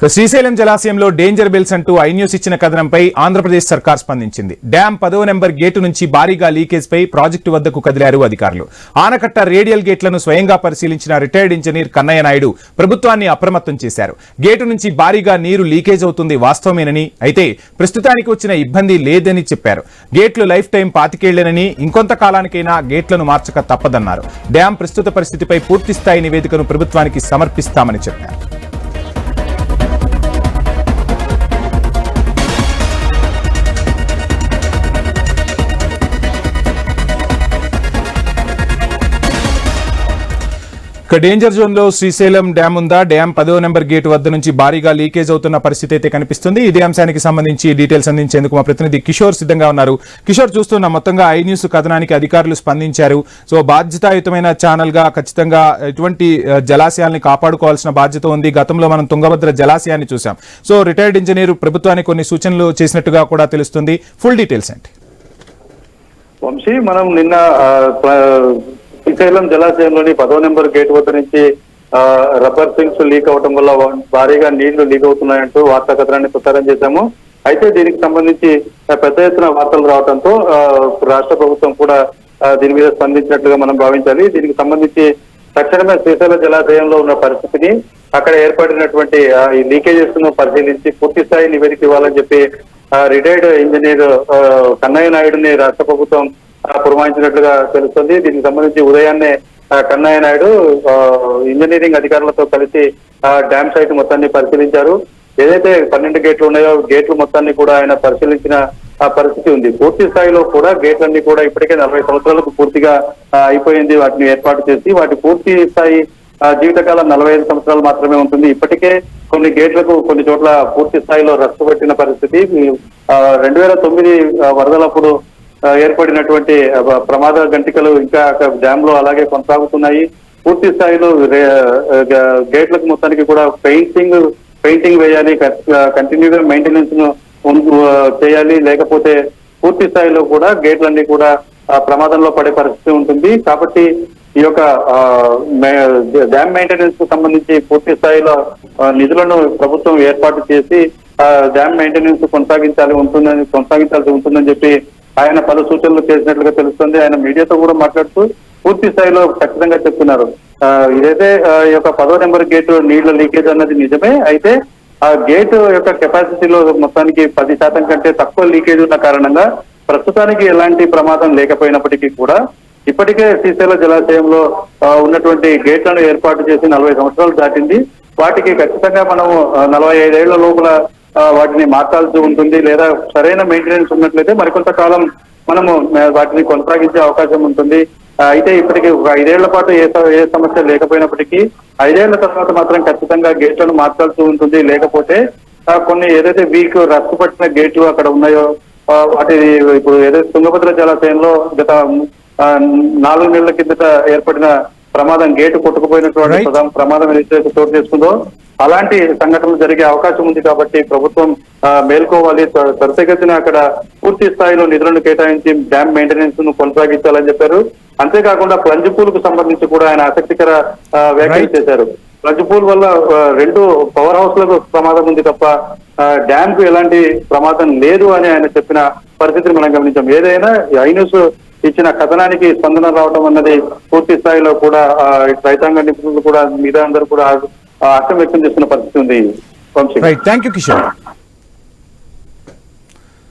Srisailam జలాశయంలో danger bells అంటూ iNews ఇచ్చిన కథనంపై ఆంధ్రప్రదేశ్ సర్కార్ స్పందించింది. డ్యాం 10వ నెంబర్ గేటు నుంచి భారీగా లీకేజ్ పై ప్రాజెక్టు వద్దకు కదిలారు అధికారులు. ఆనకట్ట రేడియల్ గేట్లను స్వయంగా పరిశీలించిన రిటైర్డ్ ఇంజనీర్ కన్నయ్య నాయుడు ప్రభుత్వాన్ని అప్రమత్తం చేశారు. గేటు నుంచి భారీగా నీరు లీకేజ్ అవుతుంది వాస్తవమేనని, అయితే ప్రస్తుతానికి వచ్చిన ఇబ్బంది లేదని చెప్పారు. గేట్లు లైఫ్ టైం 25 ఏళ్లేనని, ఇంకొంత కాలానికైనా గేట్లను మార్చక తప్పదన్నారు. డ్యాం ప్రస్తుత పరిస్థితిపై పూర్తిస్థాయి నివేదికను ప్రభుత్వానికి సమర్పిస్తామని చెప్పారు. డేంజర్ జోన్ లో శ్రీశైలం డ్యాం ఉందా? డ్యాం 10వ నెంబర్ గేటు వద్ద నుంచి భారీగా లీకేజ్ అవుతున్న పరిస్థితి అయితే కనిపిస్తుంది. ఇదే అంశానికి సంబంధించి డీటెయిల్స్ అందించేందుకు మా ప్రతినిధి కిషోర్ సిద్ధంగా ఉన్నారు. కిషోర్, చూస్తున్న మొత్తంగా ఐ న్యూస్ కథనానికి అధికారులు స్పందించారు. సో బాధ్యతాయుతమైన ఛానల్ గా ఖచ్చితంగా ఇటువంటి జలాశయాల్ని కాపాడుకోవాల్సిన బాధ్యత ఉంది. గతంలో మనం తుంగభద్ర జలాశయాన్ని చూసాం. సో రిటైర్డ్ ఇంజనీర్ ప్రభుత్వానికి కొన్ని సూచనలు చేసినట్టుగా కూడా తెలుస్తుంది. ఫుల్ డీటెయిల్స్ ఏంటి? వంశీ, మనం నిన్న శ్రీశైలం జలాశయంలోని 10వ నెంబర్ గేట్ వద్ద నుంచి రబ్బర్ సింక్స్ లీక్ అవడం వల్ల భారీగా నీళ్లు లీక్ అవుతున్నాయంటూ వార్తా కథనాన్ని ప్రసారం చేశాము. అయితే దీనికి సంబంధించి పెద్ద ఎత్తున వార్తలు రావడంతో రాష్ట్ర ప్రభుత్వం కూడా దీని మీద స్పందించినట్లుగా మనం భావించాలి. దీనికి సంబంధించి తక్షణమే శ్రీశైలం జలాశయంలో ఉన్న పరిస్థితిని, అక్కడ ఏర్పడినటువంటి ఈ లీకేజెస్ ను పరిశీలించి పూర్తి స్థాయి నివేదిక ఇవ్వాలని చెప్పి రిటైర్డ్ ఇంజనీర్ కన్నయ్య నాయుడుని రాష్ట్ర ప్రభుత్వం పురమాయించినట్లుగా తెలుస్తుంది. దీనికి సంబంధించి ఉదయాన్నే కన్నయ్య నాయుడు ఇంజనీరింగ్ అధికారులతో కలిసి డ్యామ్ సైట్ మొత్తాన్ని పరిశీలించారు. ఏదైతే 12 గేట్లు ఉన్నాయో గేట్లు మొత్తాన్ని కూడా ఆయన పరిశీలించిన పరిస్థితి ఉంది. పూర్తి స్థాయిలో కూడా గేట్లన్నీ కూడా ఇప్పటికే 40 సంవత్సరాలకు పూర్తిగా అయిపోయింది. వాటిని ఏర్పాటు చేసి వాటి పూర్తి స్థాయి జీవితకాలం 45 సంవత్సరాలు మాత్రమే ఉంటుంది. ఇప్పటికే కొన్ని గేట్లకు కొన్ని చోట్ల పూర్తి స్థాయిలో రస్తు పట్టిన పరిస్థితి. 2009 వరదలప్పుడు ఏర్పడినటువంటి ప్రమాద గంటికలు ఇంకా డ్యామ్ లో అలాగే కొనసాగుతున్నాయి. పూర్తి స్థాయిలో గేట్లకు మొత్తానికి కూడా పెయింటింగ్ వేయాలి, కంటిన్యూగా మెయింటెనెన్స్ ను చేయాలి. లేకపోతే పూర్తి స్థాయిలో కూడా గేట్లన్నీ కూడా ప్రమాదంలో పడే పరిస్థితి ఉంటుంది. కాబట్టి ఈ యొక్క డ్యామ్ మెయింటెనెన్స్ కు సంబంధించి పూర్తి స్థాయిలో నిధులను ప్రభుత్వం ఏర్పాటు చేసి డ్యామ్ మెయింటెనెన్స్ కొనసాగించాల్సి ఉంటుందని చెప్పి ఆయన పలు సూచనలు చేసినట్లుగా తెలుస్తుంది. ఆయన మీడియాతో కూడా మాట్లాడుతూ పూర్తి స్థాయిలో ఖచ్చితంగా చెప్తున్నారు. ఇదైతే ఈ యొక్క 10వ నెంబర్ గేటు నీళ్ల లీకేజ్ అన్నది నిజమే. అయితే ఆ గేట్ యొక్క కెపాసిటీలో మొత్తానికి 10% కంటే తక్కువ లీకేజ్ ఉన్న కారణంగా ప్రస్తుతానికి ఎలాంటి ప్రమాదం లేకపోయినప్పటికీ కూడా ఇప్పటికే శ్రీశైల జలాశయంలో ఉన్నటువంటి గేట్లను ఏర్పాటు చేసి 40 సంవత్సరాలు దాటింది. వాటికి ఖచ్చితంగా మనము 45 ఏళ్ల లోపల వాటిని మార్చాల్సి ఉంటుంది. లేదా సరైన మెయింటెనెన్స్ ఉన్నట్లయితే మరికొంత కాలం మనము వాటిని కొనసాగించే అవకాశం ఉంటుంది. అయితే ఇప్పటికీ ఒక 5 ఏళ్ల పాటు ఏ సమస్య లేకపోయినప్పటికీ 5 ఏళ్ల తర్వాత మాత్రం ఖచ్చితంగా గేట్లను మార్చాల్సి ఉంటుంది. లేకపోతే కొన్ని ఏదైతే రస్తు పట్టిన గేట్లు అక్కడ ఉన్నాయో వాటి ఇప్పుడు ఏదైతే తుంగభద్ర జలాశయంలో గత 4 నెలల కిందట ఏర్పడిన ప్రమాదం, గేటు కొట్టుకుపోయినటువంటి ప్రమాదం ఏదైతే చోటు చేసుకుందో అలాంటి సంఘటనలు జరిగే అవకాశం ఉంది. కాబట్టి ప్రభుత్వం మేల్కోవాలి, త్వరితగతిన అక్కడ పూర్తి స్థాయిలో నిధులను కేటాయించి డ్యామ్ మెయింటెనెన్స్ ను కొనసాగించాలని చెప్పారు. అంతేకాకుండా ప్లంజ్ పూల్ కు సంబంధించి కూడా ఆయన ఆసక్తికర వ్యాఖ్యలు చేశారు. ప్లంజ్ పూల్ వల్ల 2 పవర్ హౌస్ లకు ప్రమాదం ఉంది తప్ప డ్యామ్ కు ఎలాంటి ప్రమాదం లేదు అని ఆయన చెప్పిన పరిస్థితిని మనం గమనించాం. ఏదైనా ఐ న్యూస్ ఇచ్చిన కథనానికి స్పందన రావడం అన్నది పూర్తి స్థాయిలో కూడా రైతాంగ నిపుణులు కూడా మిగతా అందరూ కూడా హర్షం వ్యక్తం చేస్తున్న పరిస్థితి ఉంది. Thank you Kishore.